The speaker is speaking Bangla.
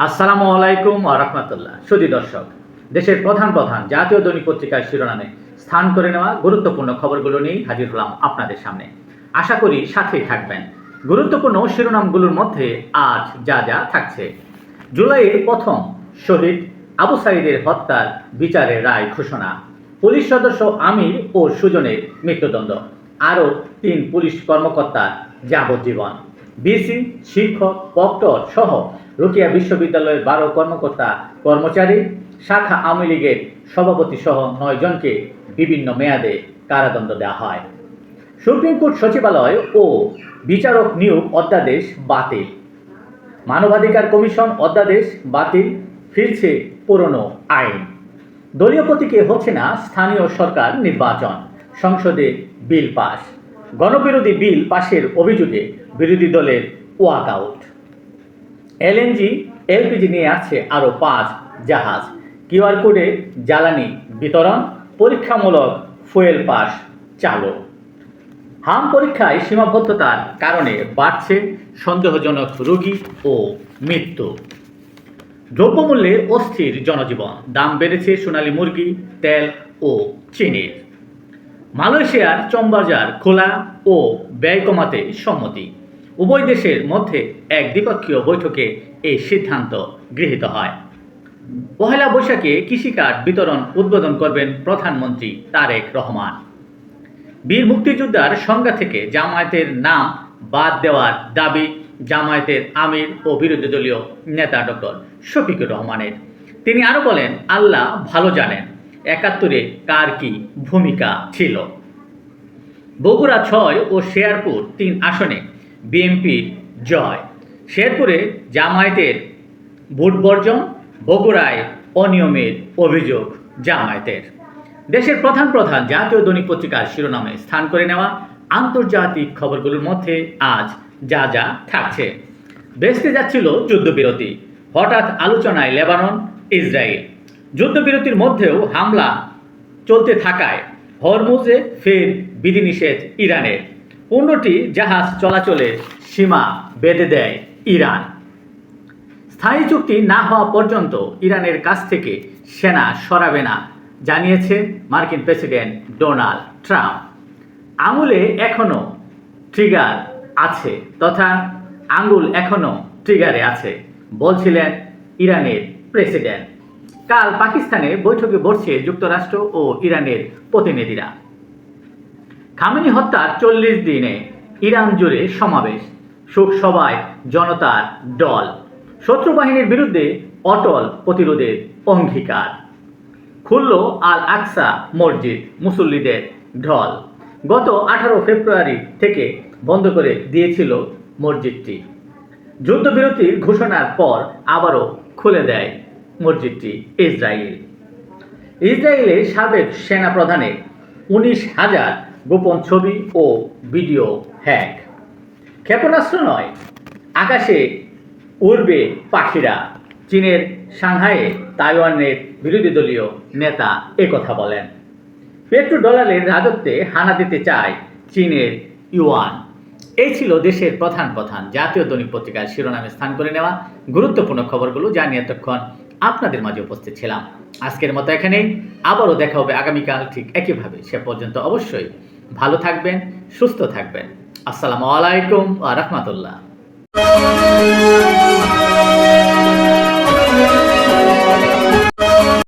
আসসালামু আলাইকুম ওয়া রাহমাতুল্লাহ। সুধী দর্শক, দেশের প্রধান প্রধান জাতীয় দৈনিক পত্রিকার শিরোনামে স্থান করে নেওয়া গুরুত্বপূর্ণ খবরগুলো নিয়ে হাজির হলাম আপনাদের সামনে। আশা করি সাথেই থাকবেন। গুরুত্বপূর্ণ শিরোনামগুলোর মধ্যে আজ যা যা থাকছে: জুলাইয়ের প্রথম শহীদ আবু সাঈদের হত্যার বিচারের রায় ঘোষণা, পুলিশ সদস্য আমির ও সুজনের মৃত্যুদণ্ড, আরও ৩ পুলিশ কর্মকর্তার যাবজ্জীবন, বিসি, শিক্ষক, প্রক্টর সহ রোকেয়া বিশ্ববিদ্যালয়ের ১২ কর্মকর্তা কর্মচারী, শাখা আওয়ামী লীগের সভাপতি সহ ৯ জনকে বিভিন্ন মেয়াদে কারাদণ্ড দেওয়া হয়। সুপ্রিম কোর্ট সচিবালয় ও বিচারক নিয়োগ অধ্যাদেশ বাতিল, মানবাধিকার কমিশন অধ্যাদেশ বাতিল, ফিরছে পুরনো আইন, দলীয় প্রতীকে হচ্ছে না স্থানীয় সরকার নির্বাচন, সংসদে বিল পাস, গণবিরোধী বিল পাশের অভিযোগে বিরোধী দলের ওয়াকআউট, এলএনজি এলপিজি নিয়ে আসছে আরও ৫ জাহাজ, কিউআর কোডে জ্বালানি বিতরণ, পরীক্ষামূলক ফুয়েল পাস চালু। হাম পরীক্ষায় সীমাবদ্ধতার কারণে বাড়ছে সন্দেহজনক রোগী ও মৃত্যু। দ্রব্যমূল্যে অস্থির জনজীবন, দাম বেড়েছে সোনালী মুরগি, তেল ও চিনির। মালয়েশিয়ার চমবাজার খোলা ও ব্যয় কমাতে সম্মতি, উভয় দেশের মধ্যে এক দ্বিপক্ষীয় বৈঠকে এই সিদ্ধান্ত গৃহীত হয়। পহেলা বৈশাখে কৃষিকার্ড বিতরণ উদ্বোধন করবেন প্রধানমন্ত্রী তারেক রহমান। বীর মুক্তিযোদ্ধার সংজ্ঞা থেকে জামায়াতের নাম বাদ দেওয়ার দাবি জামায়াতের আমির ও বিরোধী দলীয় নেতা ডক্টর শফিকুর রহমানের। তিনি আরও বলেন, আল্লাহ ভালো জানেন ৭১-এ কার কি ভূমিকা ছিল। বগুড়া ৬ ও শেরপুর ৩ আসনে বিএনপির জয়, শেরপুরে জামায়াতের ভোট বর্জন, বগুড়ায় অনিয়মের অভিযোগ জামায়াতের। দেশের প্রধান প্রধান জাতীয় দৈনিক পত্রিকার শিরোনামে স্থান করে নেওয়া আন্তর্জাতিক খবরগুলোর মধ্যে আজ যা যা থাকছে: বেঁচতে যাচ্ছিল যুদ্ধবিরতি, হঠাৎ আলোচনায় লেবানন, ইসরায়েল। যুদ্ধবিরতির মধ্যেও হামলা চলতে থাকায় হরমুজে ফের বিধিনিষেধ ইরানের, ১৫টি জাহাজ চলাচলে সীমা বেঁধে দেয় ইরান। স্থায়ী চুক্তি না হওয়া পর্যন্ত ইরানের কাছ থেকে সেনা সরাবে না জানিয়েছে মার্কিন প্রেসিডেন্ট ডোনাল্ড ট্রাম্প। আঙুলে এখনও ট্রিগার আছে তথা আঙুল এখনও ট্রিগারে আছে বলছিলেন ইরানের প্রেসিডেন্ট। কাল পাকিস্তানে বৈঠকে বসছে যুক্তরাষ্ট্র ও ইরানের প্রতিনিধিরা। খামেনি হত্যার ৪০ দিনে ইরান জুড়ে সমাবেশ, শোকসভায় জনতার দল, শত্রু বাহিনীর বিরুদ্ধে অটল প্রতিরোধের অঙ্গীকার। খুলল আল আকসা মসজিদ, মুসল্লিদের ঢল। গত ১৮ ফেব্রুয়ারি থেকে বন্ধ করে দিয়েছিল মসজিদটি। যুদ্ধবিরতির ঘোষণার পর আবারও খুলে দেয় মসজিদটি ইসরায়েল। ইসরায়েলের সাবেক সেনাপ্রধানের ১৯,০০০ গোপন ছবি ও ভিডিও হ্যাক। ক্ষেপণাস্ত্র নয়, আকাশে উড়বে পাখিরা। চীনের সাংহাইয়ে তাইওয়ানের বিরোধী দলীয় নেতা একথা বলেন। পেট্রোডলারের রাজত্বে হানা দিতে চায় চীনের ইউয়ান। এই ছিল দেশের প্রধান প্রধান জাতীয় দৈনিক পত্রিকার শিরোনামে স্থান করে নেওয়া গুরুত্বপূর্ণ খবরগুলো, যা নিয়ে এতক্ষণ আপনাদের মাঝে উপস্থিত ছিলাম। আজকের মতো এখানেই, আবারও দেখা হবে আগামীকাল ঠিক একইভাবে। সে পর্যন্ত অবশ্যই ভালো থাকবেন, সুস্থ থাকবেন। আসসালামু আলাইকুম ওয়া রাহমাতুল্লাহ।